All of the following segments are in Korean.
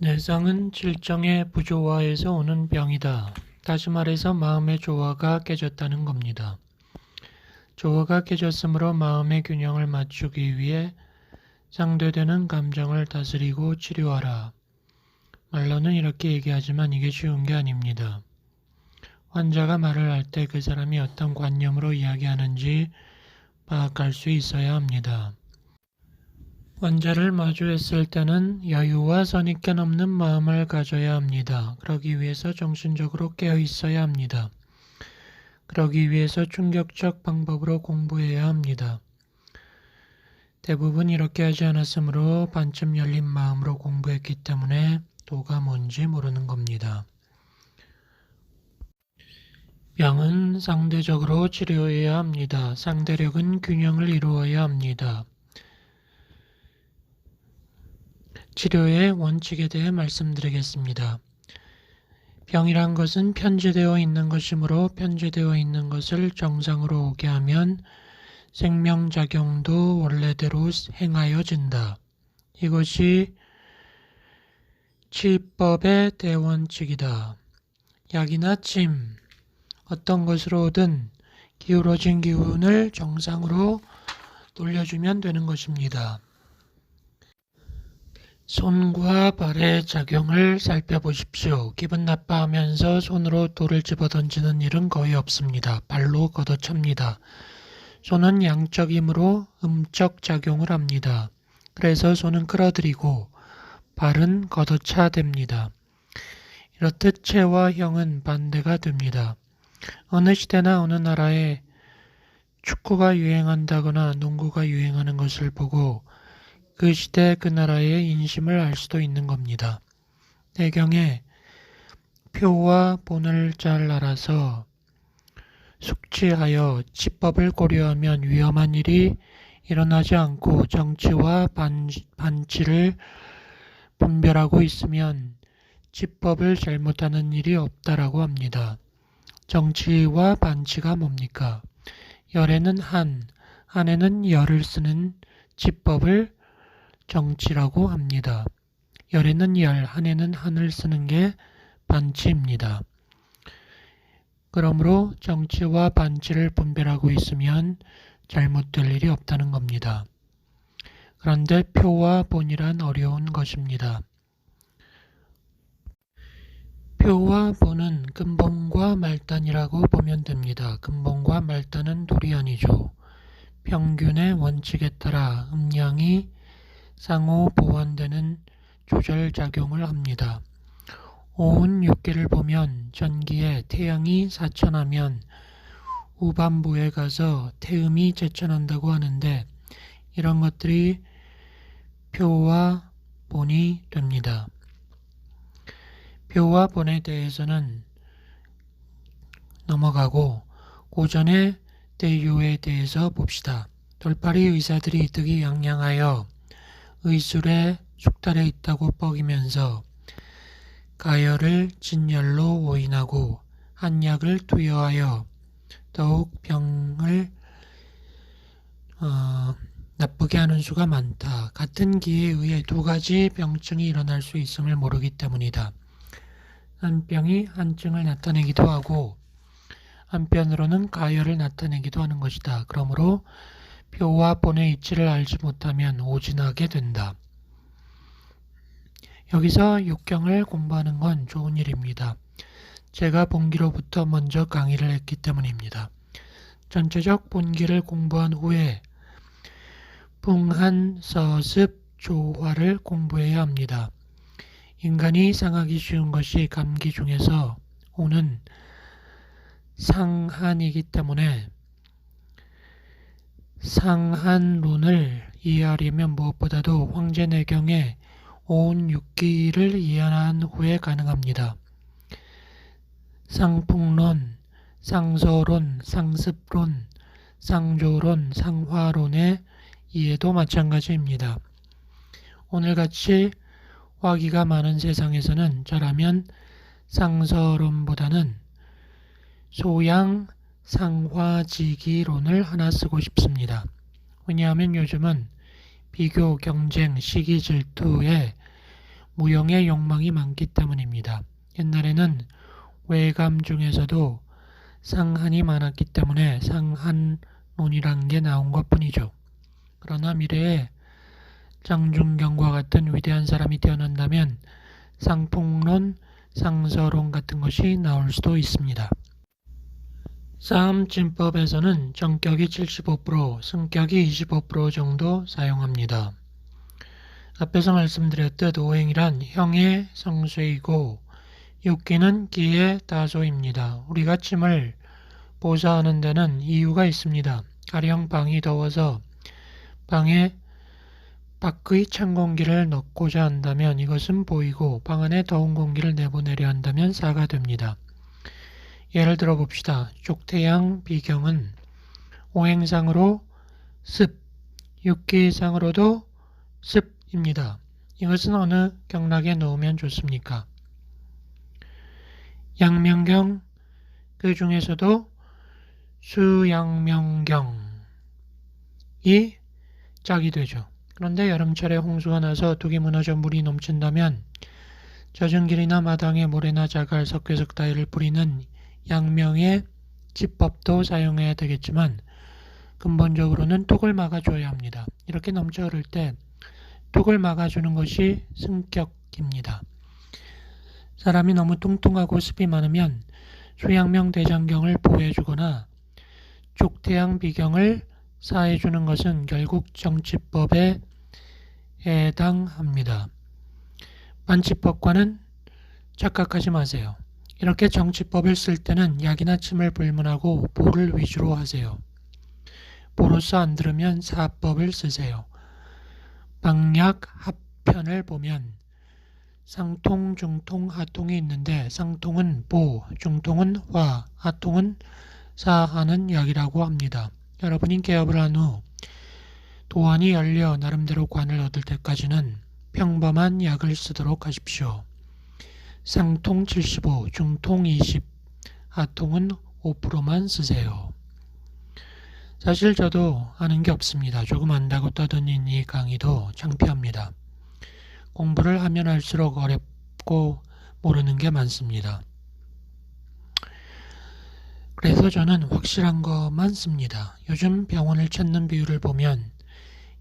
내상은 질정의 부조화에서 오는 병이다. 다시 말해서 마음의 조화가 깨졌다는 겁니다. 조화가 깨졌으므로 마음의 균형을 맞추기 위해 상쇄되는 감정을 다스리고 치료하라. 말로는 이렇게 얘기하지만 이게 쉬운 게 아닙니다. 환자가 말을 할 때 그 사람이 어떤 관념으로 이야기하는지 파악할 수 있어야 합니다. 환자를 마주했을 때는 여유와 선입견 없는 마음을 가져야 합니다. 그러기 위해서 정신적으로 깨어 있어야 합니다. 그러기 위해서 충격적 방법으로 공부해야 합니다. 대부분 이렇게 하지 않았으므로 반쯤 열린 마음으로 공부했기 때문에 도가 뭔지 모르는 겁니다. 병은 상대적으로 치료해야 합니다. 상대력은 균형을 이루어야 합니다. 치료의 원칙에 대해 말씀드리겠습니다. 병이란 것은 편제되어 있는 것이므로 편제되어 있는 것을 정상으로 오게 하면 생명작용도 원래대로 행하여진다. 이것이 치법의 대원칙이다. 약이나 침, 어떤 것으로든 기울어진 기운을 정상으로 돌려주면 되는 것입니다. 손과 발의 작용을 살펴보십시오. 기분 나빠하면서 손으로 돌을 집어던지는 일은 거의 없습니다. 발로 걷어찹니다. 손은 양적이므로 음적 작용을 합니다. 그래서 손은 끌어들이고 발은 걷어차댑니다. 이렇듯 체와 형은 반대가 됩니다. 어느 시대나 어느 나라에 축구가 유행한다거나 농구가 유행하는 것을 보고 그 시대 그 나라의 인심을 알 수도 있는 겁니다. 내경에 표와 본을 잘 알아서 숙지하여 치법을 고려하면 위험한 일이 일어나지 않고 정치와 반치를 분별하고 있으면 치법을 잘못하는 일이 없다라고 합니다. 정치와 반치가 뭡니까? 열에는 한, 한에는 열을 쓰는 치법을 정치라고 합니다. 열에는 열, 한에는 한을 쓰는 게 반치입니다. 그러므로 정치와 반치를 분별하고 있으면 잘못될 일이 없다는 겁니다. 그런데 표와 본이란 어려운 것입니다. 표와 본은 근본과 말단이라고 보면 됩니다. 근본과 말단은 도리아니죠. 평균의 원칙에 따라 음양이 상호 보완되는 조절작용을 합니다. 오운 6기를 보면 전기에 태양이 사천하면 우반부에 가서 태음이 제천한다고 하는데 이런 것들이 표와 본이 됩니다. 표와 본에 대해서는 넘어가고 고전의 대요에 대해서 봅시다. 돌팔이 의사들이 득이양양하여 의술에 숙달해 있다고 뻐기면서 가열을 진열로 오인하고 한약을 투여하여 더욱 병을 나쁘게 하는 수가 많다. 같은 기에 의해 두 가지 병증이 일어날 수 있음을 모르기 때문이다. 한 병이 한증을 나타내기도 하고 한편으로는 가열을 나타내기도 하는 것이다. 그러므로 표와 본의 이치를 알지 못하면 오진하게 된다. 여기서 육경을 공부하는 건 좋은 일입니다. 제가 본기로부터 먼저 강의를 했기 때문입니다. 전체적 본기를 공부한 후에 풍한, 서습, 조화를 공부해야 합니다. 인간이 상하기 쉬운 것이 감기 중에서 오는 상한이기 때문에 상한론을 이해하려면 무엇보다도 황제내경의 오운 6기를 이해한 후에 가능합니다. 상풍론, 상서론, 상습론, 상조론, 상화론의 이해도 마찬가지입니다. 오늘같이 화기가 많은 세상에서는 저라면 상서론보다는 소양 상화지기론을 하나 쓰고 싶습니다. 왜냐하면 요즘은 비교, 경쟁, 시기, 질투에 무용의 욕망이 많기 때문입니다. 옛날에는 외감 중에서도 상한이 많았기 때문에 상한론이란 게 나온 것 뿐이죠. 그러나 미래에 장중경과 같은 위대한 사람이 태어난다면 상풍론, 상서론 같은 것이 나올 수도 있습니다. 싸움진법에서는 정격이 75%, 승격이 25% 정도 사용합니다. 앞에서 말씀드렸듯 오행이란 형의 성쇠이고 육기는 기의 다소입니다. 우리가 침을 보사하는 데는 이유가 있습니다. 가령 방이 더워서 방에 밖의 찬 공기를 넣고자 한다면 이것은 보이고 방 안에 더운 공기를 내보내려 한다면 사가 됩니다. 예를 들어 봅시다. 족태양 비경은 오행상으로 습, 육기상으로도 습입니다. 이것은 어느 경락에 넣으면 좋습니까? 양명경, 그 중에서도 수양명경이 짝이 되죠. 그런데 여름철에 홍수가 나서 둑이 무너져 물이 넘친다면 젖은 길이나 마당에 모래나 자갈, 석회석 따위를 뿌리는 양명의 지법도 사용해야 되겠지만 근본적으로는 둑을 막아줘야 합니다. 이렇게 넘쳐 흐를 때 둑을 막아주는 것이 승격입니다. 사람이 너무 뚱뚱하고 습이 많으면 수양명 대장경을 보호해주거나 족태양 비경을 사해주는 것은 결국 정치법에 해당합니다. 반치법과는 착각하지 마세요. 이렇게 정치법을 쓸 때는 약이나 침을 불문하고 보를 위주로 하세요. 보로서 안 들으면 사법을 쓰세요. 방약 합편을 보면 상통, 중통, 하통이 있는데 상통은 보, 중통은 화, 하통은 사하는 약이라고 합니다. 여러분이 개업을 한 후 도안이 열려 나름대로 관을 얻을 때까지는 평범한 약을 쓰도록 하십시오. 상통 75, 중통 20, 하통은 5%만 쓰세요. 사실 저도 아는 게 없습니다. 조금 안다고 떠드는 이 강의도 창피합니다. 공부를 하면 할수록 어렵고 모르는 게 많습니다. 그래서 저는 확실한 것만 씁니다. 요즘 병원을 찾는 비율을 보면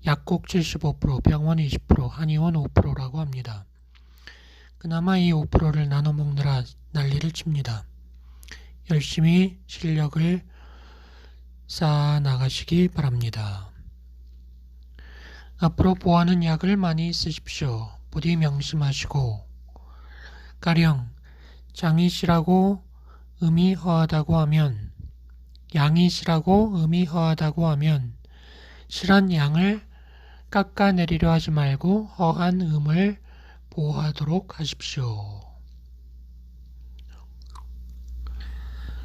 약국 75%, 병원 20%, 한의원 5%라고 합니다. 그나마 이 5%를 나눠 먹느라 난리를 칩니다. 열심히 실력을 쌓아 나가시기 바랍니다. 앞으로 보하는 약을 많이 쓰십시오. 부디 명심하시고 가령 장이 실하고 음이 허하다고 하면 양이 실하고 음이 허하다고 하면 실한 양을 깎아내리려 하지 말고 허한 음을 보호하도록 하십시오.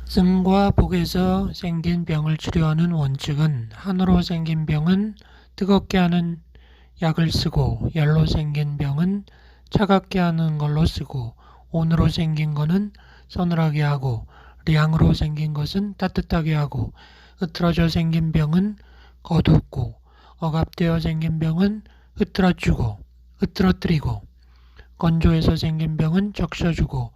승과 복에서 생긴 병을 치료하는 원칙은 한으로 생긴 병은 뜨겁게 하는 약을 쓰고 열로 생긴 병은 차갑게 하는 걸로 쓰고 온으로 생긴 것은 서늘하게 하고 량으로 생긴 것은 따뜻하게 하고 흐트러져 생긴 병은 거둡고 억압되어 생긴 병은 흐트러뜨리고 건조해서 생긴 병은 적셔주고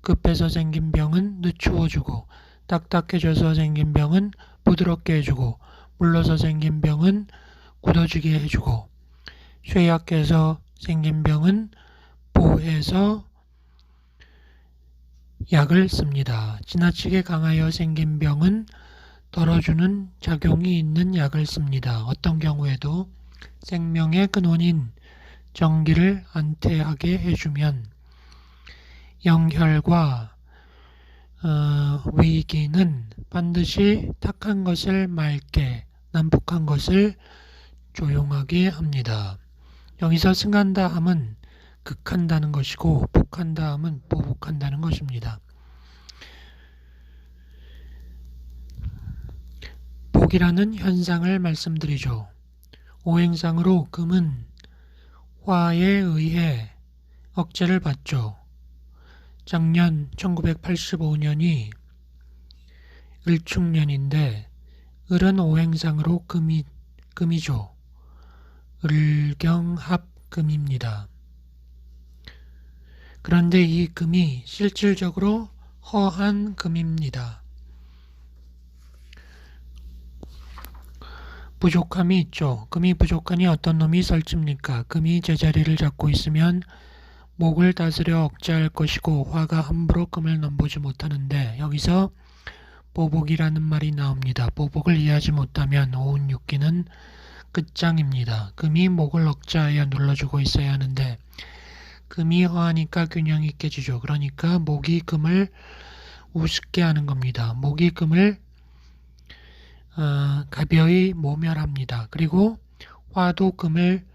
급해서 생긴 병은 늦추어주고 딱딱해져서 생긴 병은 부드럽게 해주고 물러서 생긴 병은 굳어지게 해주고 쇠약해서 생긴 병은 보해서 약을 씁니다. 지나치게 강하여 생긴 병은 덜어주는 작용이 있는 약을 씁니다. 어떤 경우에도 생명의 근원인 정기를 안태하게 해주면 영혈과 위기는 반드시 탁한 것을 맑게, 난폭한 것을 조용하게 합니다. 여기서 승한다 함은 극한다는 것이고 복한다 함은 보복한다는 것입니다. 복이라는 현상을 말씀드리죠. 오행상으로 금은 화에 의해 억제를 받죠. 작년 1985년이 을축년인데 을은 오행상으로 금이죠. 을경합금입니다. 그런데 이 금이 실질적으로 허한 금입니다. 부족함이 있죠. 금이 부족하니 어떤 놈이 설집니까? 금이 제자리를 잡고 있으면 목을 다스려 억제할 것이고 화가 함부로 금을 넘보지 못하는데 여기서 보복이라는 말이 나옵니다. 보복을 이해하지 못하면 오은 육기는 끝장입니다. 금이 목을 억제하여 눌러주고 있어야 하는데 금이 허하니까 균형이 깨지죠. 그러니까 목이 금을 우습게 하는 겁니다. 목이 금을 가벼이 모멸합니다. 그리고 화도 금을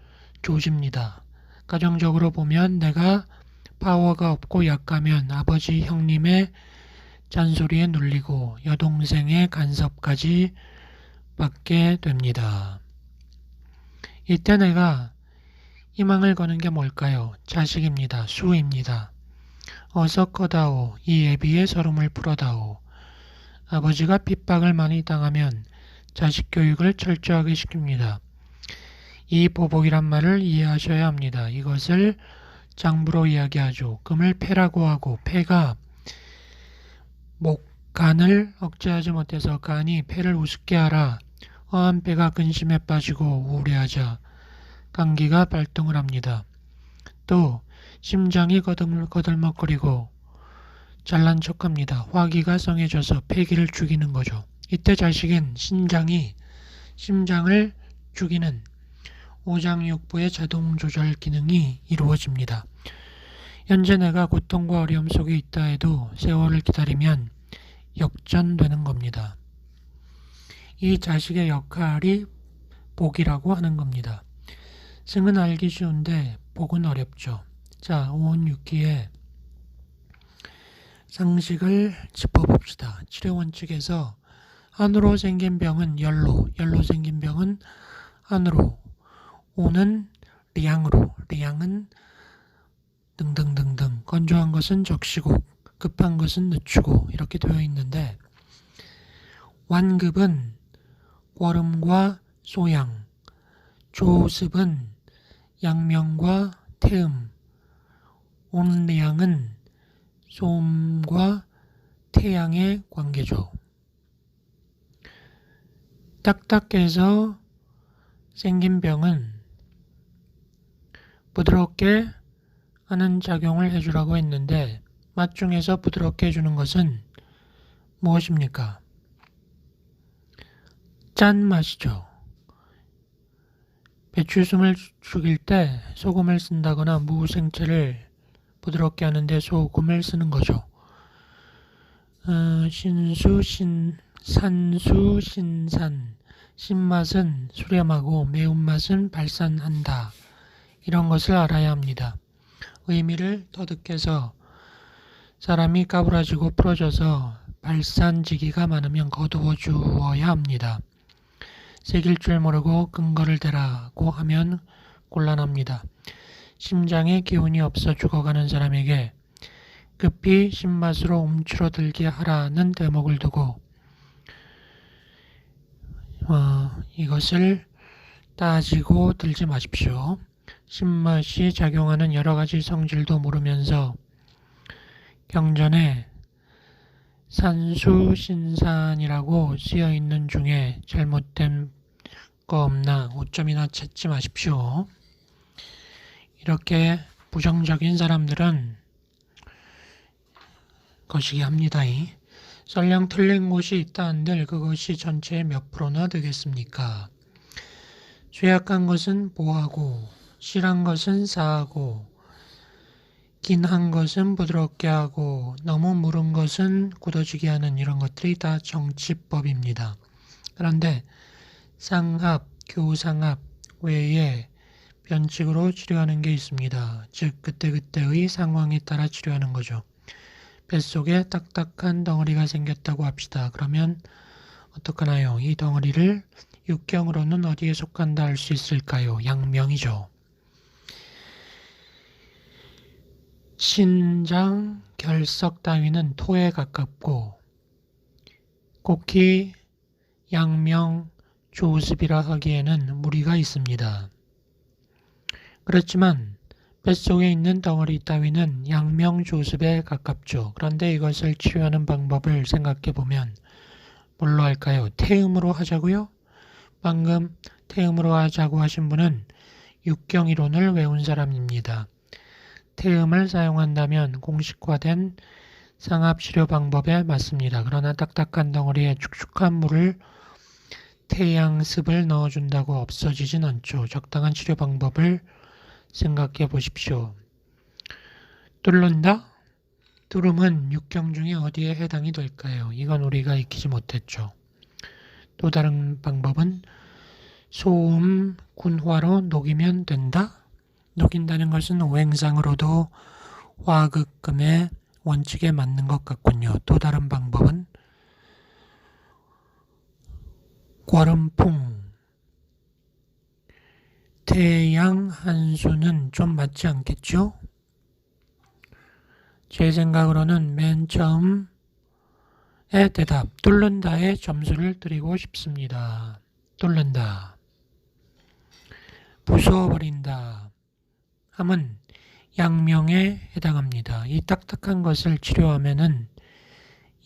조집니다. 가정적으로 보면 내가 파워가 없고 약하면 아버지 형님의 잔소리에 눌리고 여동생의 간섭까지 받게 됩니다. 이때 내가 희망을 거는 게 뭘까요? 자식입니다. 수입니다. 어서 커다오. 이 애비의 서름을 풀어다오. 아버지가 핍박을 많이 당하면 자식 교육을 철저하게 시킵니다. 이 보복이란 말을 이해하셔야 합니다. 이것을 장부로 이야기하죠. 금을 패라고 하고 패가 간을 억제하지 못해서 간이 패를 우습게 하라. 허한 패가 근심에 빠지고 우울해하자 감기가 발동을 합니다. 또 심장이 거들먹거리고 잘난 척합니다. 화기가 성해져서 패기를 죽이는 거죠. 이때 자식은 심장을 죽이는 오장육부의 자동 조절 기능이 이루어집니다. 현재 내가 고통과 어려움 속에 있다 해도 세월을 기다리면 역전되는 겁니다. 이 자식의 역할이 복이라고 하는 겁니다. 승은 알기 쉬운데 복은 어렵죠. 자, 오온육기의 상식을 짚어봅시다. 치료원칙에서 한으로 생긴 병은 열로 생긴 병은 한으로, 오는 리양으로, 리양은 등등등등, 건조한 것은 적시고 급한 것은 늦추고 이렇게 되어 있는데 완급은 꿔름과 소양, 조습은 양명과 태음, 온리양은 소음과 태양의 관계죠. 딱딱해서 생긴 병은 부드럽게 하는 작용을 해주라고 했는데 맛 중에서 부드럽게 해주는 것은 무엇입니까? 짠맛이죠. 배추숨을 죽일 때 소금을 쓴다거나 무생채를 부드럽게 하는데 소금을 쓰는 거죠. 산수, 신산. 신맛은 수렴하고 매운맛은 발산한다. 이런 것을 알아야 합니다. 의미를 터득해서 사람이 까부라지고 부러져서 발산지기가 많으면 거두어 주어야 합니다. 새길 줄 모르고 근거를 대라고 하면 곤란합니다. 심장에 기운이 없어 죽어가는 사람에게 급히 신맛으로 움츠러들게 하라는 대목을 두고 이것을 따지고 들지 마십시오. 신맛이 작용하는 여러 가지 성질도 모르면서 경전에 산수신산이라고 쓰여 있는 중에 잘못된 거 없나 오점이나 찾지 마십시오. 이렇게 부정적인 사람들은 거시기 합니다. 설령 틀린 곳이 있다 한들 그것이 전체의 몇 프로나 되겠습니까? 쇠약한 것은 보하고 실한 것은 사하고 긴 한 것은 부드럽게 하고 너무 무른 것은 굳어지게 하는 이런 것들이 다 정치법입니다. 그런데 상합, 교상합 외에 변칙으로 치료하는 게 있습니다. 즉 그때그때의 상황에 따라 치료하는 거죠. 뱃속에 딱딱한 덩어리가 생겼다고 합시다. 그러면 어떡하나요? 이 덩어리를 육경으로는 어디에 속한다 할 수 있을까요? 양명이죠. 신장, 결석 따위는 토에 가깝고 꼭히 양명, 조습이라 하기에는 무리가 있습니다. 그렇지만 뱃속에 있는 덩어리 따위는 양명조습에 가깝죠. 그런데 이것을 치료하는 방법을 생각해 보면 뭘로 할까요? 태음으로 하자고요? 방금 태음으로 하자고 하신 분은 육경이론을 외운 사람입니다. 태음을 사용한다면 공식화된 상압치료 방법에 맞습니다. 그러나 딱딱한 덩어리에 축축한 물을 태양습을 넣어준다고 없어지진 않죠. 적당한 치료 방법을 생각해 보십시오. 뚫는다? 뚫음은 육경 중에 어디에 해당이 될까요? 이건 우리가 익히지 못했죠. 또 다른 방법은 소음 군화로 녹이면 된다? 녹인다는 것은 오행상으로도 화극금의 원칙에 맞는 것 같군요. 또 다른 방법은 꽐음풍 태양 한수는 좀 맞지 않겠죠? 제 생각으로는 맨 처음의 대답 뚫는다에 점수를 드리고 싶습니다. 뚫는다 부숴버린다 함은 양명에 해당합니다. 이 딱딱한 것을 치료하면은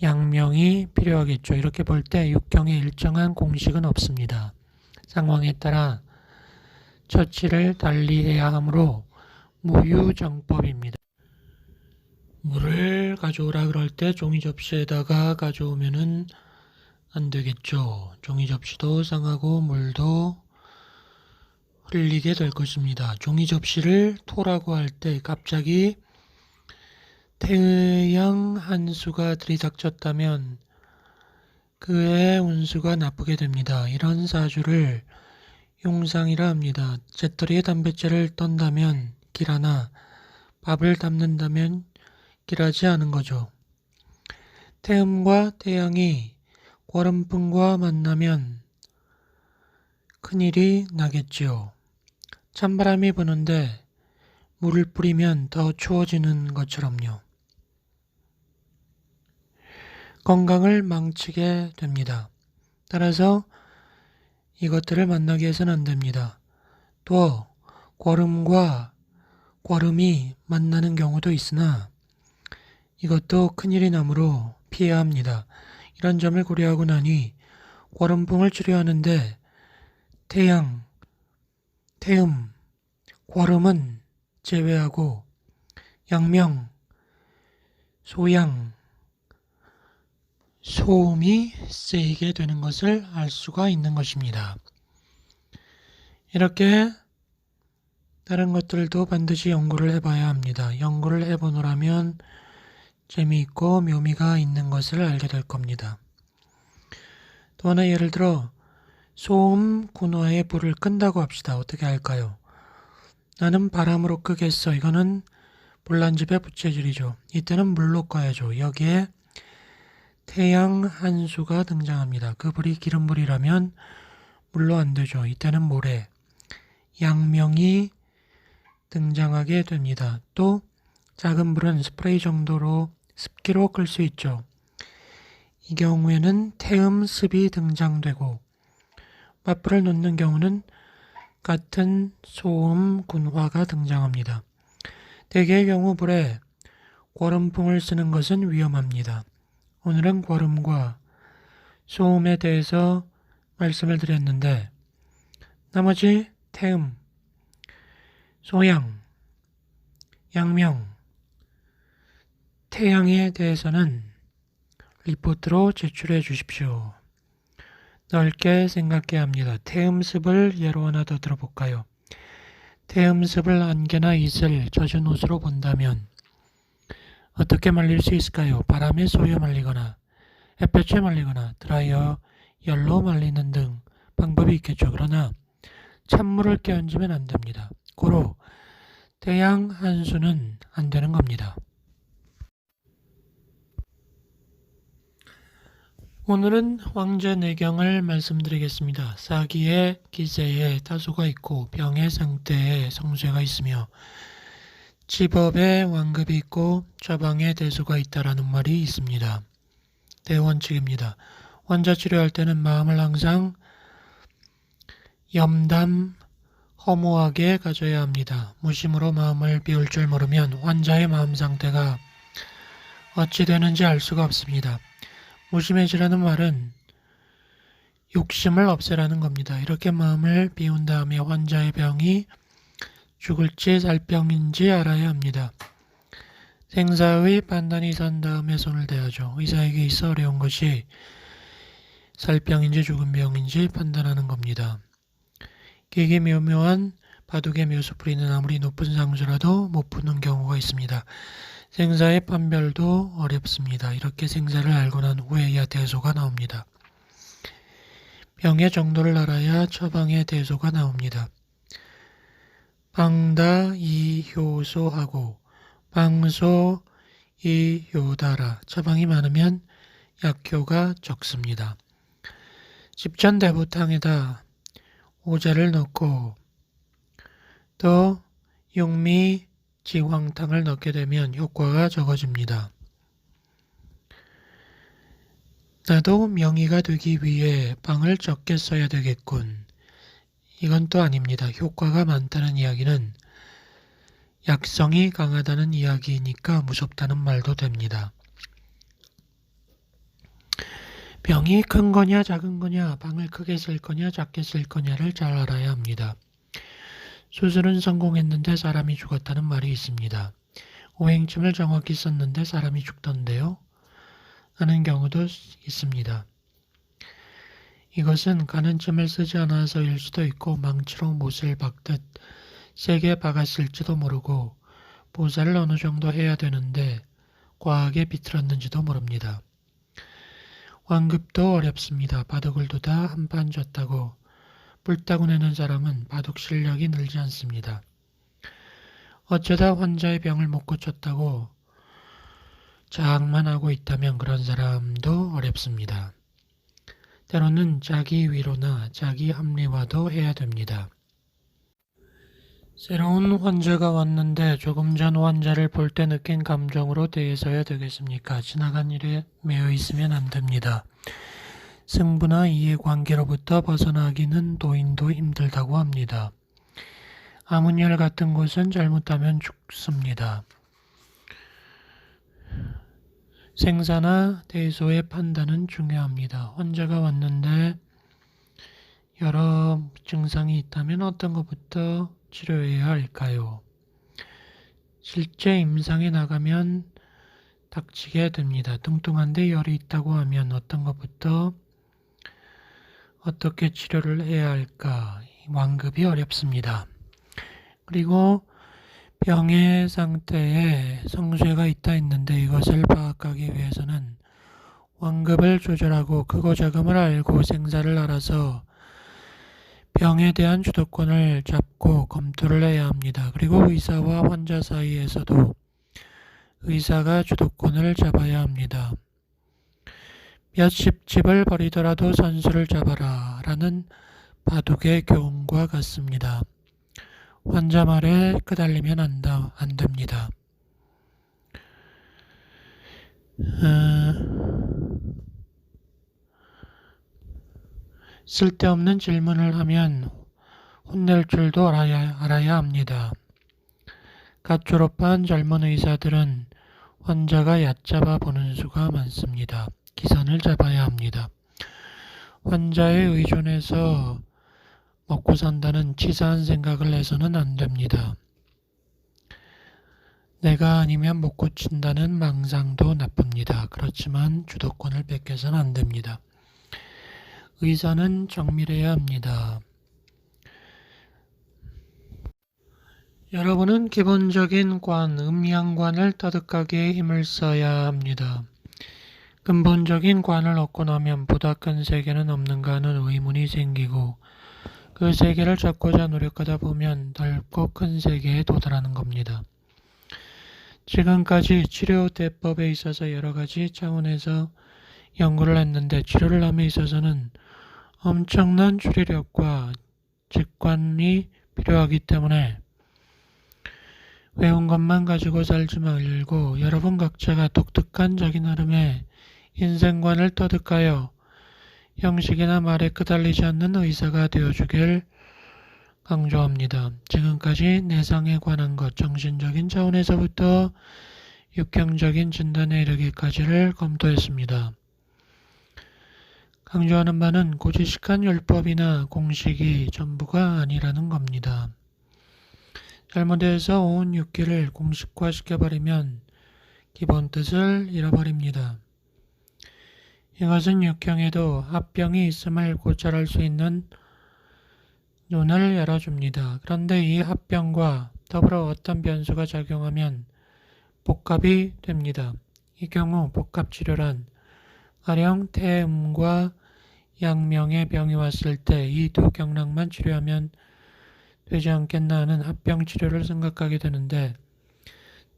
양명이 필요하겠죠. 이렇게 볼 때 육경에 일정한 공식은 없습니다. 상황에 따라 처치를 달리해야 하므로 무유정법입니다. 물을 가져오라 그럴 때 종이 접시에다가 가져오면은 안 되겠죠. 종이 접시도 상하고 물도 흘리게 될 것입니다. 종이 접시를 토라고 할 때 갑자기 태양 한수가 들이닥쳤다면 그의 운수가 나쁘게 됩니다. 이런 사주를 용상이라 합니다. 재떨이에 담뱃재를 떤다면 길하나 밥을 담는다면 길하지 않은 거죠. 태음과 태양이 꽐음풍과 만나면 큰일이 나겠지요. 찬바람이 부는데 물을 뿌리면 더 추워지는 것처럼요. 건강을 망치게 됩니다. 따라서 이것들을 만나게 해서는 안 됩니다. 또 꽐음과 꽐음이 만나는 경우도 있으나 이것도 큰일이 나므로 피해야 합니다. 이런 점을 고려하고 나니 꽐음풍을 치료하는데 태양, 태음, 꽐음은 제외하고 양명, 소양, 소음이 쓰이게 되는 것을 알 수가 있는 것입니다. 이렇게 다른 것들도 반드시 연구를 해봐야 합니다. 연구를 해보노라면 재미있고 묘미가 있는 것을 알게 될 겁니다. 또 하나 예를 들어 소음 군화에 불을 끈다고 합시다. 어떻게 할까요? 나는 바람으로 끄겠어. 이거는 불난집의 부채질이죠. 이때는 물로 꺼야죠. 여기에 태양 한수가 등장합니다. 그 불이 기름불이라면 물로 안 되죠. 이때는 모래, 양명이 등장하게 됩니다. 또 작은 불은 스프레이 정도로 습기로 끌 수 있죠. 이 경우에는 태음습이 등장되고 맞불을 놓는 경우는 같은 소음 군화가 등장합니다. 대개의 경우 불에 꽐음풍을 쓰는 것은 위험합니다. 오늘은 꽐음과 소음에 대해서 말씀을 드렸는데 나머지 태음, 소양, 양명, 태양에 대해서는 리포트로 제출해 주십시오. 넓게 생각해야 합니다. 태음습을 예로 하나 더 들어볼까요? 태음습을 안개나 이슬, 젖은 옷으로 본다면 어떻게 말릴 수 있을까요? 바람에 쏘여 말리거나 햇볕에 말리거나 드라이어, 열로 말리는 등 방법이 있겠죠. 그러나 찬물을 끼얹으면 안 됩니다. 고로 태양 한수는 안 되는 겁니다. 오늘은 황제내경을 말씀드리겠습니다. 사기의 기세에 타소가 있고 병의 상태에 성쇠가 있으며 지법에 완급이 있고 좌방에 대소가 있다라는 말이 있습니다. 대원칙입니다. 환자 치료할 때는 마음을 항상 염담, 허무하게 가져야 합니다. 무심으로 마음을 비울 줄 모르면 환자의 마음 상태가 어찌 되는지 알 수가 없습니다. 무심해지라는 말은 욕심을 없애라는 겁니다. 이렇게 마음을 비운 다음에 환자의 병이 죽을지 살 병인지 알아야 합니다. 생사의 판단이 선 다음에 손을 대야죠. 의사에게 있어 어려운 것이 살 병인지 죽은 병인지 판단하는 겁니다. 길게 묘묘한 바둑의 묘수풀이는 아무리 높은 상수라도 못 푸는 경우가 있습니다. 생사의 판별도 어렵습니다. 이렇게 생사를 알고 난 후에야 대소가 나옵니다. 병의 정도를 알아야 처방의 대소가 나옵니다. 방다 이효소하고 방소 이효다라. 처방이 많으면 약효가 적습니다. 집전대부탕에다 오자를 넣고 또 육미지황탕을 넣게 되면 효과가 적어집니다. 나도 명의가 되기 위해 방을 적게 써야 되겠군. 이건 또 아닙니다. 효과가 많다는 이야기는 약성이 강하다는 이야기니까 무섭다는 말도 됩니다. 병이 큰 거냐 작은 거냐, 방을 크게 쓸 거냐 작게 쓸 거냐를 잘 알아야 합니다. 수술은 성공했는데 사람이 죽었다는 말이 있습니다. 오행침을 정확히 썼는데 사람이 죽던데요? 하는 경우도 있습니다. 이것은 가는 쯤을 쓰지 않아서일 수도 있고 망치로 못을 박듯 세게 박았을지도 모르고 보살을 어느 정도 해야 되는데 과하게 비틀었는지도 모릅니다. 완급도 어렵습니다. 바둑을 두다 한 판 졌다고 뿔따구 내는 사람은 바둑 실력이 늘지 않습니다. 어쩌다 환자의 병을 못 고쳤다고 자학만 하고 있다면 그런 사람도 어렵습니다. 때로는 자기 위로나 자기 합리화도 해야 됩니다. 새로운 환자가 왔는데 조금 전 환자를 볼 때 느낀 감정으로 대해서야 되겠습니까? 지나간 일에 매여 있으면 안 됩니다. 승부나 이해관계로부터 벗어나기는 도인도 힘들다고 합니다. 아문열 같은 곳은 잘못하면 죽습니다. 생사나 대소의 판단은 중요합니다. 환자가 왔는데 여러 증상이 있다면 어떤 것부터 치료해야 할까요? 실제 임상에 나가면 닥치게 됩니다. 뚱뚱한데 열이 있다고 하면 어떤 것부터 어떻게 치료를 해야 할까? 완급이 어렵습니다. 그리고 병의 상태에 성쇠가 있다 했는데 이것을 파악하기 위해서는 완급을 조절하고 크고 작음을 알고 생사를 알아서 병에 대한 주도권을 잡고 검토를 해야 합니다. 그리고 의사와 환자 사이에서도 의사가 주도권을 잡아야 합니다. 몇십 집을 버리더라도 선수를 잡아라 라는 바둑의 교훈과 같습니다. 환자 말에 끄달리면 안 됩니다. 쓸데없는 질문을 하면 혼낼 줄도 알아야 합니다. 갓 졸업한 젊은 의사들은 환자가 얕잡아 보는 수가 많습니다. 기선을 잡아야 합니다. 환자에 의존해서 먹고 산다는 치사한 생각을 해서는 안 됩니다. 내가 아니면 못 고친다는 망상도 나쁩니다. 그렇지만 주도권을 뺏겨서는 안 됩니다. 의사는 정밀해야 합니다. 여러분은 기본적인 관, 음양관을 터득하기에 힘을 써야 합니다. 근본적인 관을 얻고 나면 보다 큰 세계는 없는가 하는 의문이 생기고 그 세계를 잡고자 노력하다 보면 넓고 큰 세계에 도달하는 겁니다. 지금까지 치료 대법에 있어서 여러 가지 차원에서 연구를 했는데 치료를 함에 있어서는 엄청난 추리력과 직관이 필요하기 때문에 외운 것만 가지고 살지 말고 여러분 각자가 독특한 자기 나름의 인생관을 터득하여 형식이나 말에 끄달리지 않는 의사가 되어주길 강조합니다. 지금까지 내상에 관한 것, 정신적인 차원에서부터 육경적인 진단에 이르기까지를 검토했습니다. 강조하는 바는 고지식한 율법이나 공식이 전부가 아니라는 겁니다. 잘못해서 온 육기를 공식화시켜버리면 기본 뜻을 잃어버립니다. 이것은 육경에도 합병이 있음을 고찰할 수 있는 눈을 열어줍니다. 그런데 이 합병과 더불어 어떤 변수가 작용하면 복합이 됩니다. 이 경우 복합치료란 가령 태음과 양명의 병이 왔을 때 이 두 경락만 치료하면 되지 않겠나 하는 합병치료를 생각하게 되는데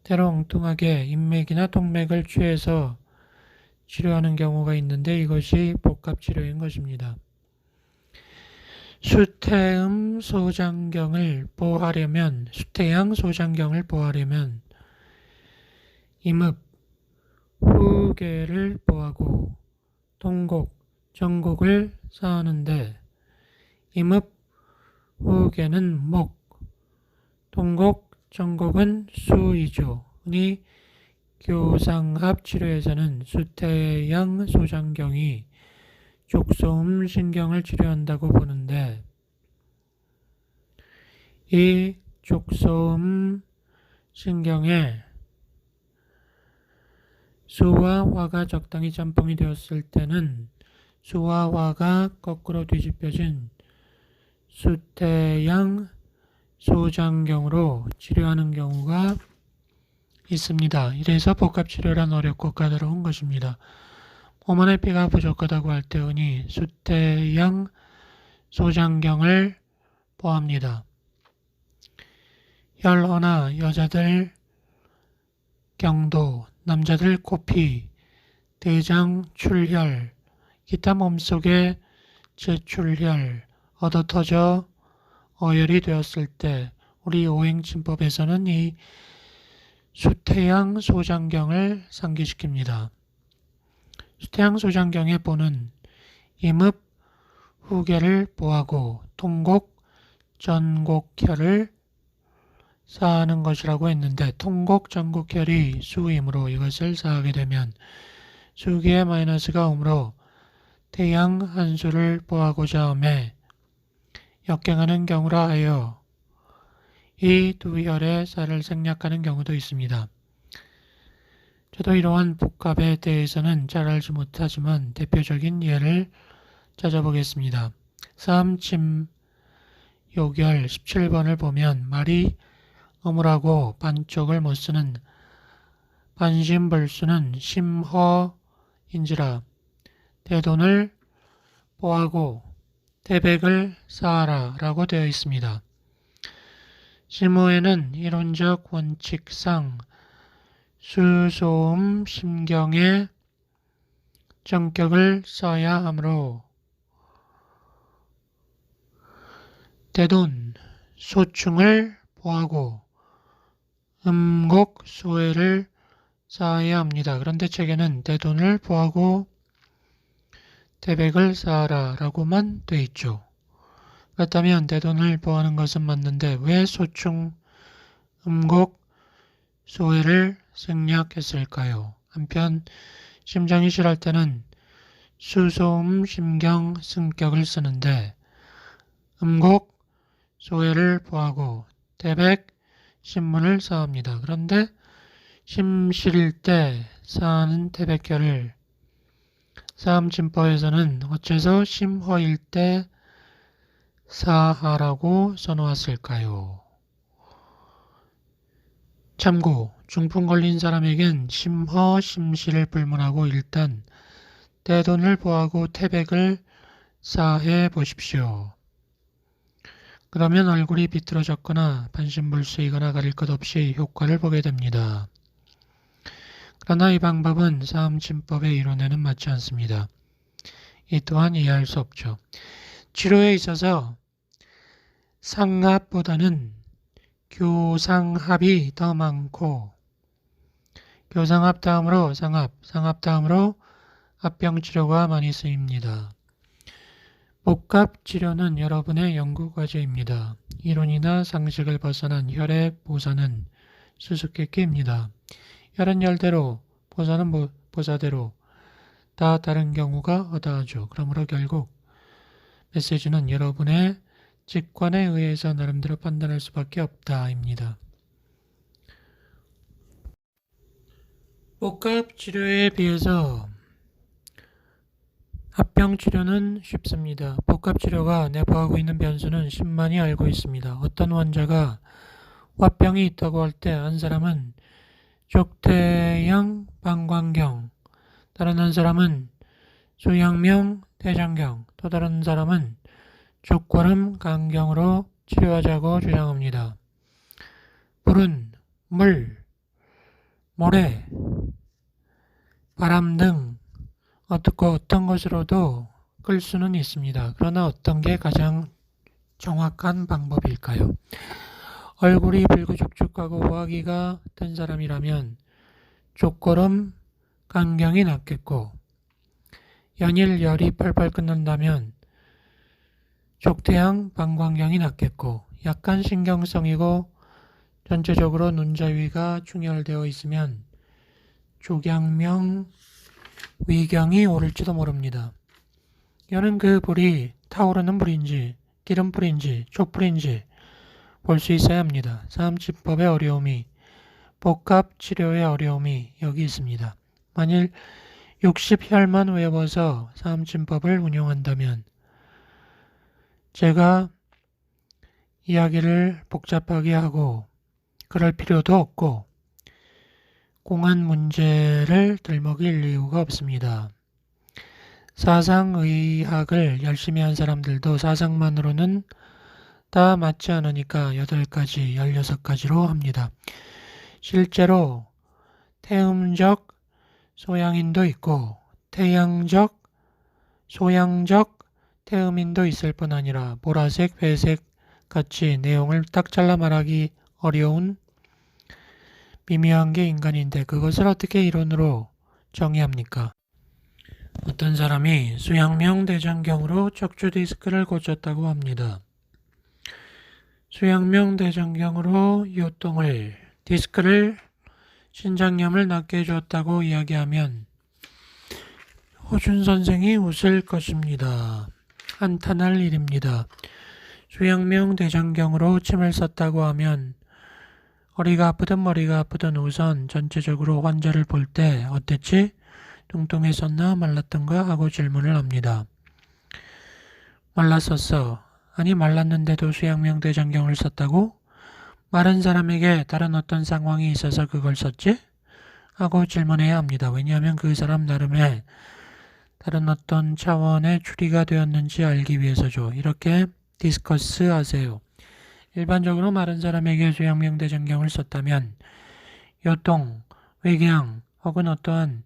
때로 엉뚱하게 인맥이나 동맥을 취해서 치료하는 경우가 있는데 이것이 복합치료인 것입니다. 수태양 소장경을 보호하려면 임읍, 후계를 보호하고 동곡, 정곡을 쌓았는데 임읍, 후계는 목, 동곡, 정곡은 수이죠. 이 교상합 치료에서는 수태양 소장경이 족소음 신경을 치료한다고 보는데 이 족소음 신경에 수와 화가 적당히 짬뽕이 되었을 때는 수와 화가 거꾸로 뒤집혀진 수태양 소장경으로 치료하는 경우가 있습니다. 이래서 복합치료란 어렵고 까다로운 것입니다. 몸 안에 피가 부족하다고 할 때 흔히 수태양 소장경을 보합니다. 혈허나 여자들 경도, 남자들 코피, 대장 출혈, 기타 몸속에 제출혈, 얻어터져 어혈이 되었을 때 우리 오행침법에서는 이 수태양 소장경을 상기시킵니다. 수태양 소장경의 보는 임읍 후계를 보하고 통곡 전곡혈을 쌓는 것이라고 했는데 통곡 전곡혈이 수이므로 이것을 쌓게 되면 수기의 마이너스가 오므로 태양 한 수를 보하고자 하매 역경하는 경우라 하여 이 두 혈의 쌀을 생략하는 경우도 있습니다. 저도 이러한 복합에 대해서는 잘 알지 못하지만 대표적인 예를 찾아보겠습니다. 삼침 요결 17번을 보면 말이 어물하고 반쪽을 못쓰는 반심불수는 심허인지라 대돈을 보하고 대백을 쌓아라 라고 되어 있습니다. 심호에는 이론적 원칙상 수소음 심경의 정격을 쌓아야 하므로 대돈 소충을 보하고 음곡 소회를 쌓아야 합니다. 그런데 책에는 대돈을 보하고 대백을 쌓아라 라고만 돼 있죠. 그렇다면 대돈을 보하는 것은 맞는데 왜 소충, 음곡, 소회를 생략했을까요? 한편 심장이 실할 때는 수소음 심경 승격을 쓰는데 음곡, 소회를 보하고 대백, 신문을 쌓습니다. 그런데 심실일 때 쌓는 대백혈을 사암진법에서는 어째서 심허일 때 사하라고 써놓았을까요? 참고 중풍 걸린 사람에겐 심허, 심실을 불문하고 일단 대돈을 보하고 태백을 사해 보십시오. 그러면 얼굴이 비틀어졌거나 반신불수이거나 가릴 것 없이 효과를 보게 됩니다. 그러나 이 방법은 사암진법의 이론에는 맞지 않습니다. 이 또한 이해할 수 없죠. 치료에 있어서 상합보다는 교상합이 더 많고 교상합 다음으로 상합 다음으로 합병치료가 많이 쓰입니다. 복합 치료는 여러분의 연구 과제입니다. 이론이나 상식을 벗어난 혈의 보사는 수수께끼입니다. 혈은 혈대로, 보사는 보사대로 다 다른 경우가 허다하죠. 그러므로 결국 메시지는 여러분의 직관에 의해서 나름대로 판단할 수밖에 없다입니다. 복합 치료에 비해서 합병 치료는 쉽습니다. 복합 치료가 내포하고 있는 변수는 10만이 알고 있습니다. 어떤 환자가 화병이 있다고 할 때 한 사람은 족태형 방광경, 다른 한 사람은 수양명 대장경, 또 다른 사람은 족골음 간경으로 치료하자고 주장합니다. 불은 물, 모래, 바람 등 어떤 것으로도 끌 수는 있습니다. 그러나 어떤 게 가장 정확한 방법일까요? 얼굴이 불구죽죽하고 호하기가 든 사람이라면 족골음 간경이 낫겠고, 연일 열이 펄펄 끓는다면 족태양 방광경이 낫겠고, 약간 신경성이고 전체적으로 눈자위가 충혈되어 있으면 족양명 위경이 오를지도 모릅니다. 여는 그 불이 타오르는 불인지 기름불인지 촛불인지 볼 수 있어야 합니다. 사암진법의 어려움이, 복합 치료의 어려움이 여기 있습니다. 만일 60혈만 외워서 사암진법을 운용한다면 제가 이야기를 복잡하게 하고 그럴 필요도 없고 공안 문제를 들먹일 이유가 없습니다. 사상의학을 열심히 한 사람들도 사상만으로는 다 맞지 않으니까 8가지, 16가지로 합니다. 실제로 태음적 소양인도 있고 태양적 소양적 태음인도 있을 뿐 아니라 보라색, 회색 같이 내용을 딱 잘라 말하기 어려운 미묘한 게 인간인데 그것을 어떻게 이론으로 정의합니까? 어떤 사람이 수양명 대장경으로 척추 디스크를 고쳤다고 합니다. 수양명 대장경으로 요통을, 디스크를, 신장염을 낫게 해줬다고 이야기하면 호준 선생이 웃을 것입니다. 한탄할 일입니다. 수양명 대장경으로 침을 썼다고 하면 허리가 아프든 머리가 아프든 우선 전체적으로 환자를 볼 때 어땠지? 뚱뚱했었나 말랐던가 하고 질문을 합니다. 말랐었어. 아니 말랐는데도 수양명 대장경을 썼다고? 마른 사람에게 다른 어떤 상황이 있어서 그걸 썼지? 하고 질문해야 합니다. 왜냐하면 그 사람 나름의 다른 어떤 차원의 추리가 되었는지 알기 위해서죠. 이렇게 디스커스 하세요. 일반적으로 마른 사람에게 수양명 대장경을 썼다면 요통, 외궤양 혹은 어떠한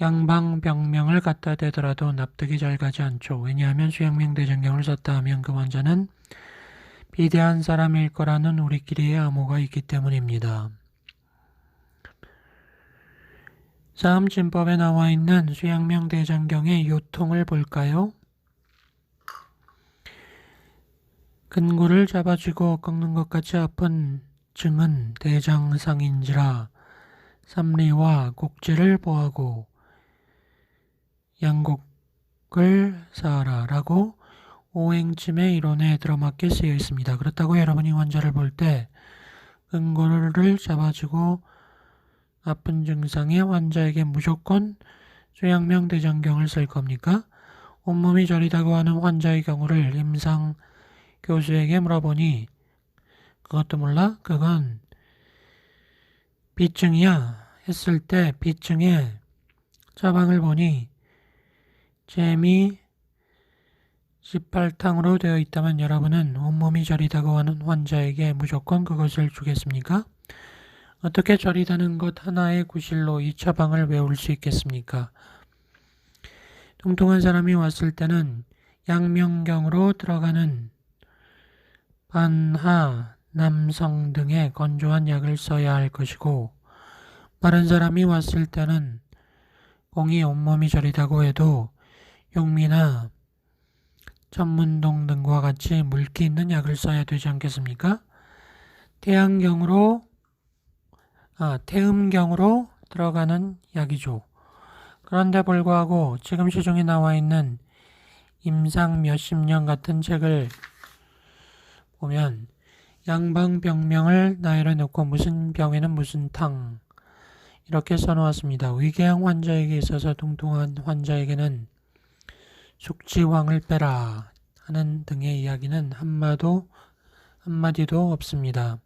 양방병명을 갖다 대더라도 납득이 잘 가지 않죠. 왜냐하면 수양명 대장경을 썼다 하면 그 환자는 비대한 사람일 거라는 우리끼리의 암호가 있기 때문입니다. 사암진법에 나와 있는 수양명 대장경의 요통을 볼까요? 근골을 잡아쥐고 꺾는 것 같이 아픈 증은 대장상인지라 삼리와 곡지를 보하고 양곡을 쌓아라 라고 오행침의 이론에 들어맞게 쓰여 있습니다. 그렇다고 여러분이 환자를 볼 때 근골을 잡아주고 아픈 증상의 환자에게 무조건 수양명 대장경을 쓸 겁니까? 온몸이 저리다고 하는 환자의 경우를 임상 교수에게 물어보니 그것도 몰라? 그건 비증이야 했을 때 비증의 처방을 보니 잼이 18탕으로 되어 있다면 여러분은 온몸이 저리다고 하는 환자에게 무조건 그것을 주겠습니까? 어떻게 저리다는 것 하나의 구실로 이 처방을 외울 수 있겠습니까? 뚱뚱한 사람이 왔을 때는 양명경으로 들어가는 반하, 남성 등의 건조한 약을 써야 할 것이고 마른 사람이 왔을 때는 공이 온몸이 저리다고 해도 용미나 전문동 등과 같이 물기 있는 약을 써야 되지 않겠습니까? 태음경으로 들어가는 약이죠. 그런데 불구하고 지금 시중에 나와 있는 임상 몇십 년 같은 책을 보면 양방병명을 나열해 놓고 무슨 병에는 무슨 탕 이렇게 써놓았습니다. 위궤양 환자에게 있어서 뚱뚱한 환자에게는 숙지황을 빼라 하는 등의 이야기는 한마디도 없습니다.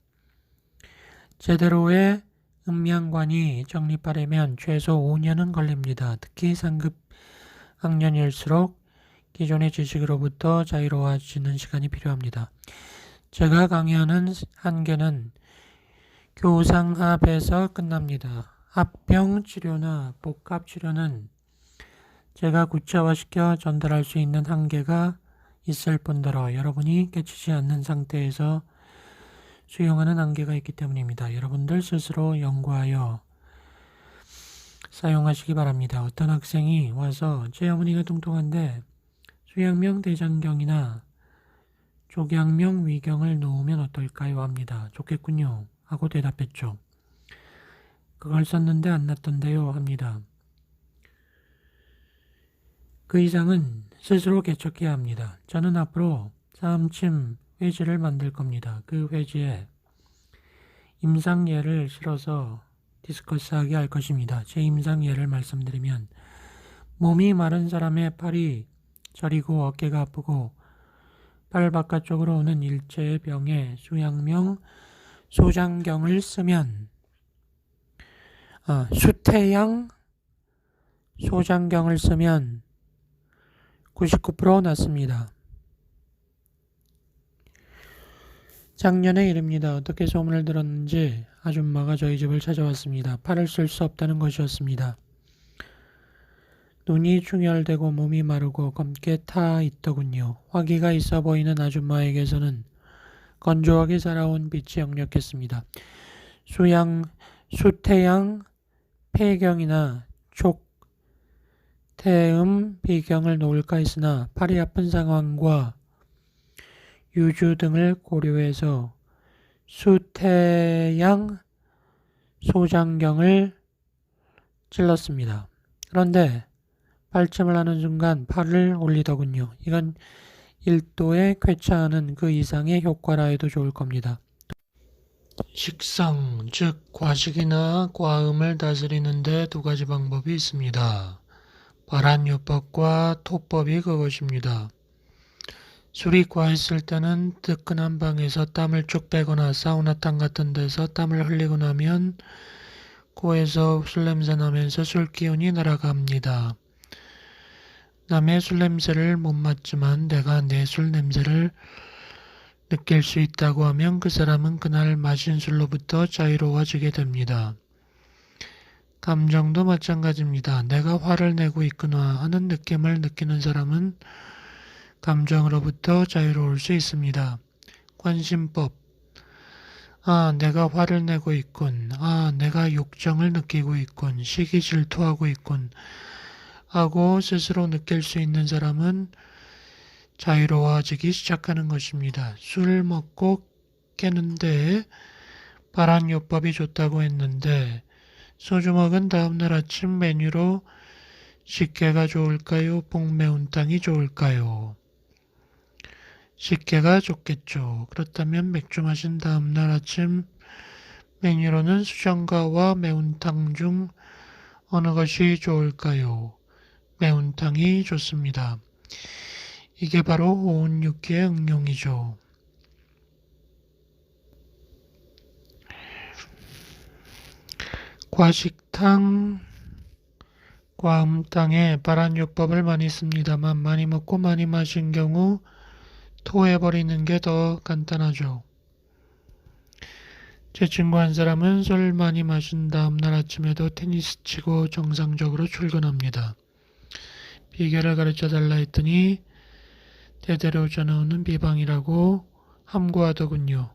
제대로의 음양관이 정립하려면 최소 5년은 걸립니다. 특히 상급 학년일수록 기존의 지식으로부터 자유로워지는 시간이 필요합니다. 제가 강의하는 한계는 교상합에서 끝납니다. 합병 치료나 복합 치료는 제가 구체화시켜 전달할 수 있는 한계가 있을 뿐더러 여러분이 깨치지 않는 상태에서 수용하는 한계가 있기 때문입니다. 여러분들 스스로 연구하여 사용하시기 바랍니다. 어떤 학생이 와서 제 어머니가 뚱뚱한데 수양명 대장경이나 족양명 위경을 놓으면 어떨까요? 합니다. 좋겠군요. 하고 대답했죠. 그걸 썼는데 안 났던데요. 합니다. 그 이상은 스스로 개척해야 합니다. 저는 앞으로 싸움침 회지를 만들 겁니다. 그 회지에 임상 예를 실어서 디스커스하게 할 것입니다. 제 임상 예를 말씀드리면 몸이 마른 사람의 팔이 저리고 어깨가 아프고 팔 바깥쪽으로 오는 일체의 병에 수양명 소장경을 쓰면 수태양 소장경을 쓰면 99% 낫습니다. 작년의 일입니다. 어떻게 소문을 들었는지 아줌마가 저희 집을 찾아왔습니다. 팔을 쓸 수 없다는 것이었습니다. 눈이 충혈되고 몸이 마르고 검게 타 있더군요. 화기가 있어 보이는 아줌마에게서는 건조하게 살아온 빛이 역력했습니다. 수태양 폐경이나 촉태음 비경을 놓을까 했으나 팔이 아픈 상황과 유주 등을 고려해서 수태양 소장경을 찔렀습니다. 그런데 발침을 하는 순간 팔을 올리더군요. 이건 1도에 쾌차하는 그 이상의 효과라 해도 좋을 겁니다. 식상, 즉 과식이나 과음을 다스리는 데 두 가지 방법이 있습니다. 발한요법과 토법이 그것입니다. 술이 과했을 때는 뜨끈한 방에서 땀을 쭉 빼거나 사우나탕 같은 데서 땀을 흘리고 나면 코에서 술냄새 나면서 술기운이 날아갑니다. 남의 술냄새를 못 맡지만 내가 내 술냄새를 느낄 수 있다고 하면 그 사람은 그날 마신 술로부터 자유로워지게 됩니다. 감정도 마찬가지입니다. 내가 화를 내고 있구나 하는 느낌을 느끼는 사람은 감정으로부터 자유로울 수 있습니다. 관심법. 내가 화를 내고 있군. 내가 욕정을 느끼고 있군. 시기 질투하고 있군. 하고 스스로 느낄 수 있는 사람은 자유로워지기 시작하는 것입니다. 술 먹고 깨는데 발한요법이 좋다고 했는데 소주 먹은 다음날 아침 메뉴로 식게가 좋을까요? 복매운탕이 좋을까요? 식게가 좋겠죠. 그렇다면 맥주 마신 다음날 아침 메뉴로는 수정과와 매운탕 중 어느 것이 좋을까요? 매운탕이 좋습니다. 이게 바로 호운육기의 응용이죠. 과식탕, 과음탕에 발한요법을 많이 씁니다만 많이 먹고 많이 마신 경우 토해버리는 게 더 간단하죠. 제 친구 한 사람은 술 많이 마신 다음날 아침에도 테니스 치고 정상적으로 출근합니다. 비결을 가르쳐 달라 했더니 대대로 전해오는 비방이라고 함구하더군요.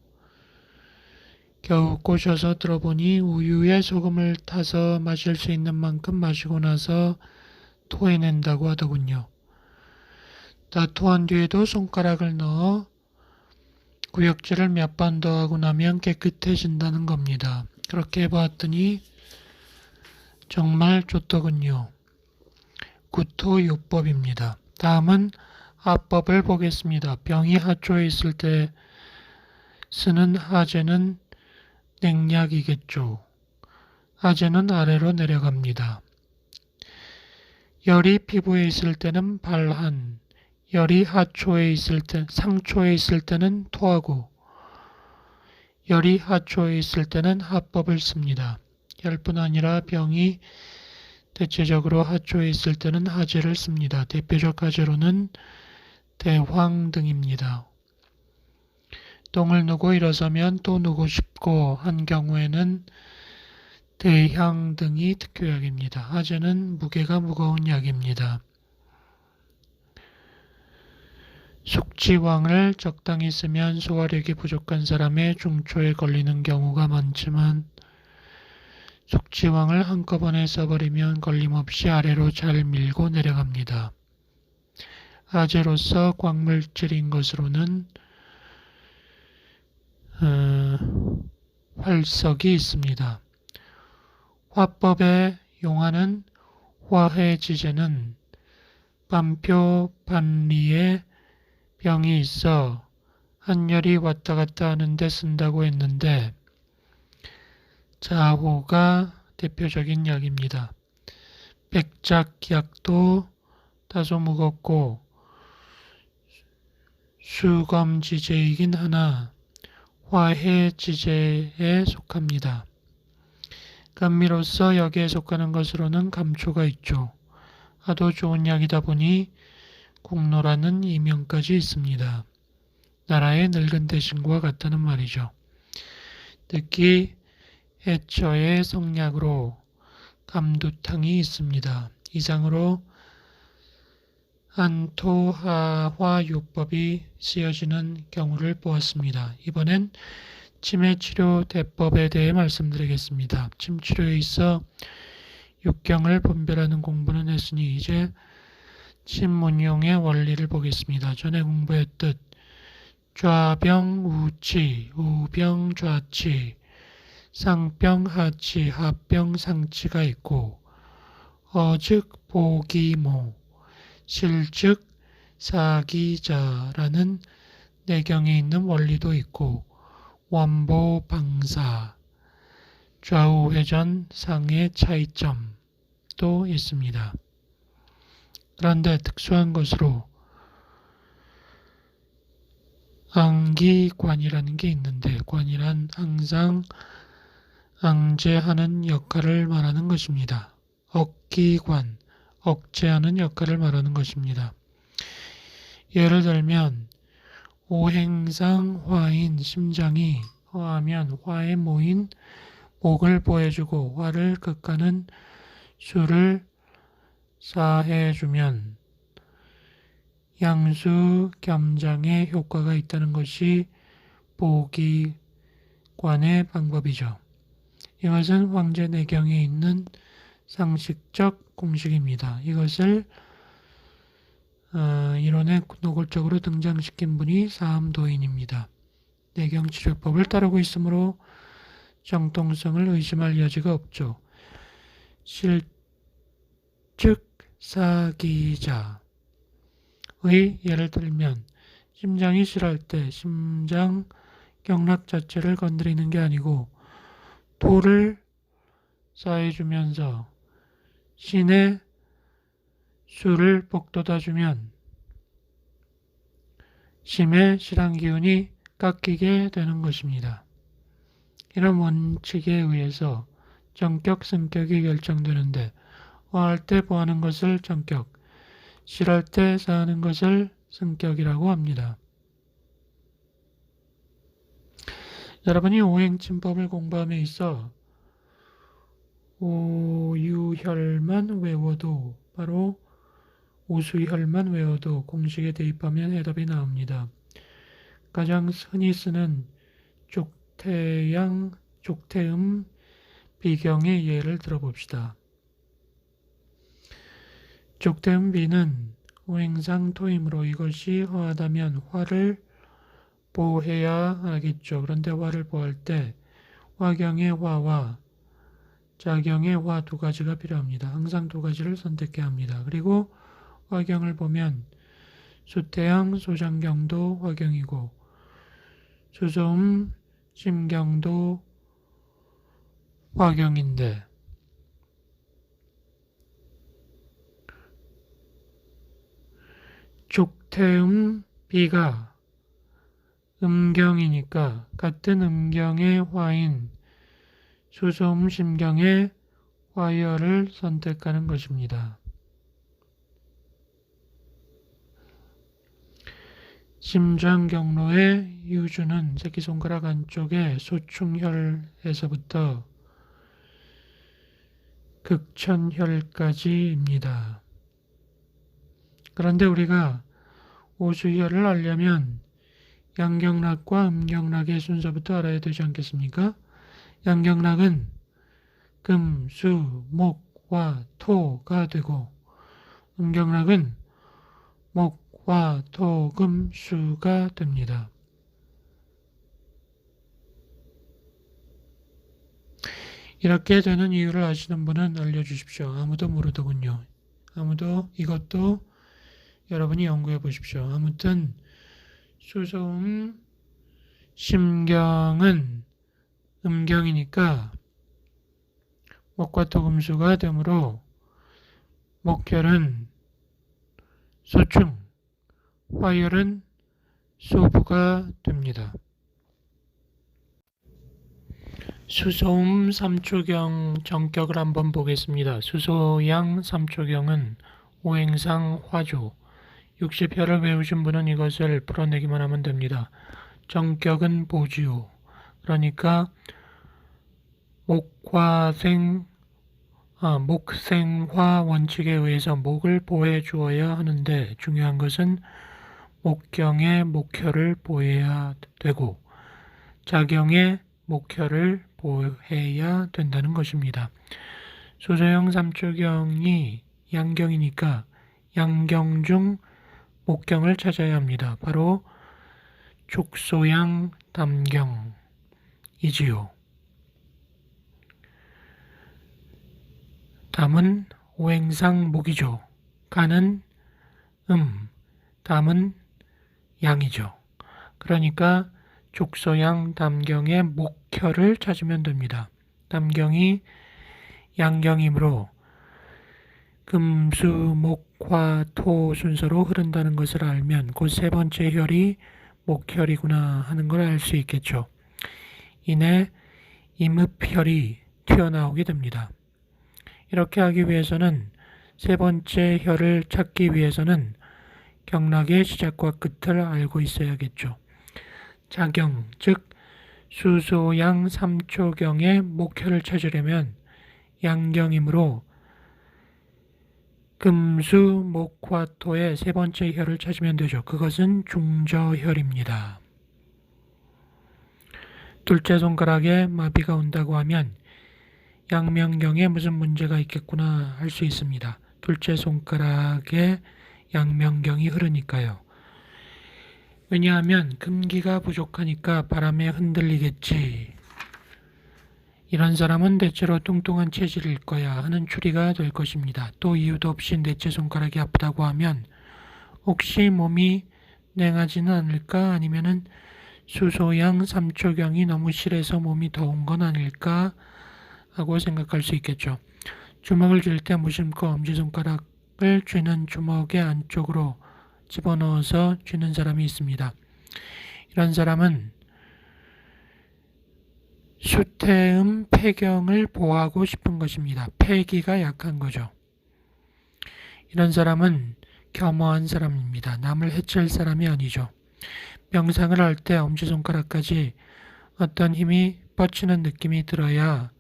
겨우 꼬셔서 들어보니 우유에 소금을 타서 마실 수 있는 만큼 마시고 나서 토해낸다고 하더군요. 다 토한 뒤에도 손가락을 넣어 구역질을 몇 번 더 하고 나면 깨끗해진다는 겁니다. 그렇게 해보았더니 정말 좋더군요. 구토요법입니다. 다음은 하법을 보겠습니다. 병이 하초에 있을 때 쓰는 하제는 냉약이겠죠. 하제는 아래로 내려갑니다. 열이 피부에 있을 때는 발한, 열이 하초에 있을 때, 상초에 있을 때는 토하고, 열이 하초에 있을 때는 하법을 씁니다. 열뿐 아니라 병이 대체적으로 하초에 있을 때는 하제를 씁니다. 대표적 하제로는 대황 등입니다. 똥을 누고 일어서면 또 누고 싶고 한 경우에는 대향 등이 특효약입니다. 하제는 무게가 무거운 약입니다. 숙지황을 적당히 쓰면 소화력이 부족한 사람의 중초에 걸리는 경우가 많지만 숙지황을 한꺼번에 써버리면 걸림없이 아래로 잘 밀고 내려갑니다. 하제로서 광물질인 것으로는 활석이 있습니다. 화법에 용하는 화해지제는 반표 반리에 병이 있어 한열이 왔다 갔다 하는데 쓴다고 했는데 자호가 대표적인 약입니다. 백작약도 다소 무겁고 수검지제이긴 하나 화해지제에 속합니다. 감미로서 여기에 속하는 것으로는 감초가 있죠. 하도 좋은 약이다 보니 국노라는 이명까지 있습니다. 나라의 늙은 대신과 같다는 말이죠. 특히 해처의 성약으로 감두탕이 있습니다. 이상으로 안토하화요법이 쓰여지는 경우를 보았습니다. 이번엔 치매치료 대법에 대해 말씀드리겠습니다. 침치료에 있어 육경을 분별하는 공부는 했으니 이제 침문용의 원리를 보겠습니다. 전에 공부했듯 좌병 우치, 우병 좌치, 상병 하치, 하병 상치가 있고 어즉 보기모, 실즉 사기자라는 내경에 있는 원리도 있고 원보방사, 좌우회전 상의 차이점도 있습니다. 그런데 특수한 것으로 앙기관이라는 게 있는데 관이란 항상 앙제하는 역할을 말하는 것입니다. 억기관, 억제하는 역할을 말하는 것입니다. 예를 들면 오행상 화인 심장이 화하면 화에 모인 목을 보여주고 화를 극하는 수를 사해주면 양수겸장의 효과가 있다는 것이 보기관의 방법이죠. 이것은 황제내경에 있는 상식적 공식입니다. 이것을 이론에 노골적으로 등장시킨 분이 사암도인입니다. 내경치료법을 따르고 있으므로 정통성을 의심할 여지가 없죠. 실측 사기자의 예를 들면 심장이 실할 때 심장 경락 자체를 건드리는 게 아니고 돌을 쌓아주면서 신의 수를 복돋아주면 심의 실한 기운이 깎이게 되는 것입니다. 이런 원칙에 의해서 정격, 승격이 결정되는데 화할 때 보하는 것을 정격, 실할 때 사하는 것을 승격이라고 합니다. 여러분이 오행침법을 공부함에 있어 오유혈만 외워도 바로 오수혈만 외워도 공식에 대입하면 해답이 나옵니다. 가장 흔히 쓰는 족태음 비경의 예를 들어봅시다. 족태음 비는 오행상 토이므로 이것이 허하다면 화를 보해야 하겠죠. 그런데 화를 보할 때 화경의 화와 자경의 화 두 가지가 필요합니다. 항상 두 가지를 선택해야 합니다. 그리고 화경을 보면 수태양, 소장경도 화경이고 수소음, 심경도 화경인데 죽태음, 비가 음경이니까 같은 음경의 화인 수소음, 심경의 화열을 선택하는 것입니다. 심장경로의 유주는 새끼손가락 안쪽에 소충혈에서부터 극천혈까지입니다. 그런데 우리가 오수혈을 알려면 양경락과 음경락의 순서부터 알아야 되지 않겠습니까? 양경락은 금, 수, 목, 화, 토가 되고 음경락은 목, 화, 토, 금, 수가 됩니다. 이렇게 되는 이유를 아시는 분은 알려주십시오. 아무도 모르더군요. 이것도 여러분이 연구해 보십시오. 아무튼 수소음, 심경은 음경이니까 목과 토, 금수가 되므로 목혈은 소충, 화열은 소부가 됩니다. 수소음 3초경 정격을 한번 보겠습니다. 수소양 3초경은 오행상 화조, 60혈을 외우신 분은 이것을 풀어내기만 하면 됩니다. 정격은 보지요. 그러니까 목생화 원칙에 의해서 목을 보해 주어야 하는데 중요한 것은 목경의 목혈을 보해야 되고 자경의 목혈을 보해야 된다는 것입니다. 수소형 3초경이 양경이니까 양경 중 목경을 찾아야 합니다. 바로 족소양 담경이지요. 담은 오행상 목이죠. 간은 담은 양이죠. 그러니까 족소양 담경의 목혈을 찾으면 됩니다. 담경이 양경이므로 금수, 목, 화, 토 순서로 흐른다는 것을 알면 그 세 번째 혈이 목혈이구나 하는 걸 알 수 있겠죠. 이내 임읍혈이 튀어나오게 됩니다. 이렇게 하기 위해서는 세 번째 혈을 찾기 위해서는 경락의 시작과 끝을 알고 있어야겠죠. 자경, 즉 수소양 3초경의 목혈을 찾으려면 양경이므로 금수, 목, 화, 토의 세 번째 혈을 찾으면 되죠. 그것은 중저혈입니다. 둘째 손가락에 마비가 온다고 하면 양명경에 무슨 문제가 있겠구나 할 수 있습니다. 둘째 손가락에 양명경이 흐르니까요. 왜냐하면 금기가 부족하니까 바람에 흔들리겠지. 이런 사람은 대체로 뚱뚱한 체질일 거야 하는 추리가 될 것입니다. 또 이유도 없이 넷째 손가락이 아프다고 하면 혹시 몸이 냉하지는 않을까 아니면은 수소양 3초경이 너무 실해서 몸이 더운 건 아닐까 하고 생각할 수 있겠죠. 주먹을 쥘 때 무심코 엄지손가락을 쥐는 주먹의 안쪽으로 집어넣어서 쥐는 사람이 있습니다. 이런 사람은 수태음 폐경을 보호하고 싶은 것입니다. 폐기가 약한 거죠. 이런 사람은 겸허한 사람입니다. 남을 해칠 사람이 아니죠. 명상을 할 때 엄지손가락까지 어떤 힘이 뻗치는 느낌이 들어야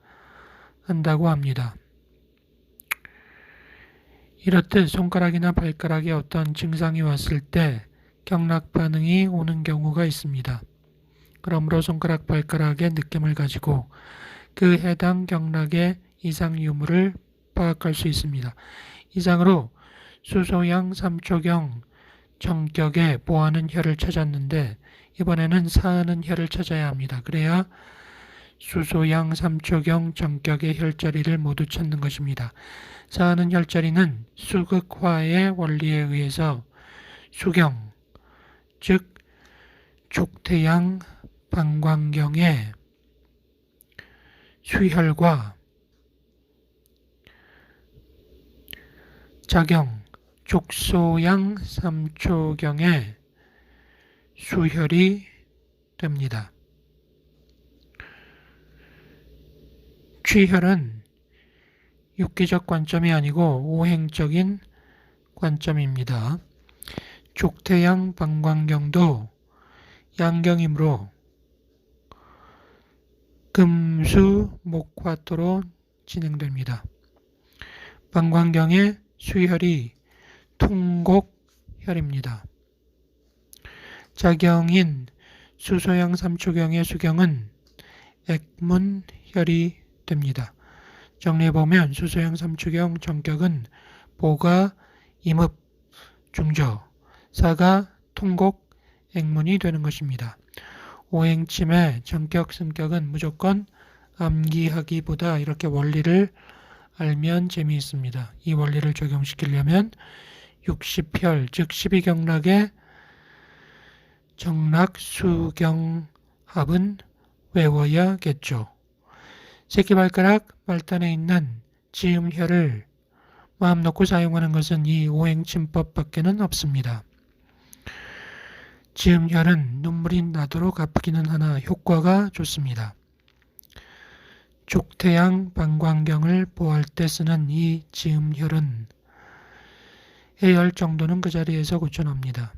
한다고 합니다. 이렇듯 손가락이나 발가락에 어떤 증상이 왔을 때 경락 반응이 오는 경우가 있습니다. 그러므로 손가락, 발가락의 느낌을 가지고 그 해당 경락의 이상 유무를 파악할 수 있습니다. 이상으로 수소양 삼초경 정격에 보하는 혈을 찾았는데 이번에는 사하는 혈을 찾아야 합니다. 그래야 수소양 삼초경 정격의 혈자리를 모두 찾는 것입니다. 사하는 혈자리는 수극화의 원리에 의해서 수경, 즉 족태양 방광경의 수혈과 자경, 족소양 삼초경의 수혈이 됩니다. 취혈은 육기적 관점이 아니고 오행적인 관점입니다. 족태양 방광경도 양경이므로 금수목화토로 진행됩니다. 방광경의 수혈이 통곡혈입니다. 자경인 수소양 삼초경의 수경은 액문혈이 됩니다. 정리해보면 수소양 삼초경 정격은 보가 임읍 중저, 사가 통곡 액문이 되는 것입니다. 오행침의 정격 승격은 무조건 암기하기보다 이렇게 원리를 알면 재미있습니다. 이 원리를 적용시키려면 60혈 즉 12경락의 정락수경합은 외워야겠죠. 새끼발가락 말단에 있는 지음혈을 마음 놓고 사용하는 것은 이 오행침법 밖에는 없습니다. 지음혈은 눈물이 나도록 아프기는 하나 효과가 좋습니다. 족태양 방광경을 보할 때 쓰는 이 지음혈은 해열 정도는 그 자리에서 고쳐납니다.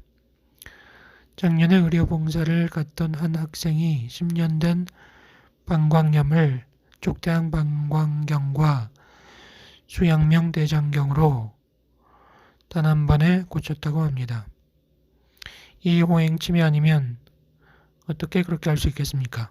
작년에 의료봉사를 갔던 한 학생이 10년 된 방광염을 족태양 방광경과 수양명 대장경으로 단 한 번에 고쳤다고 합니다. 이 호행침이 아니면 어떻게 그렇게 할 수 있겠습니까?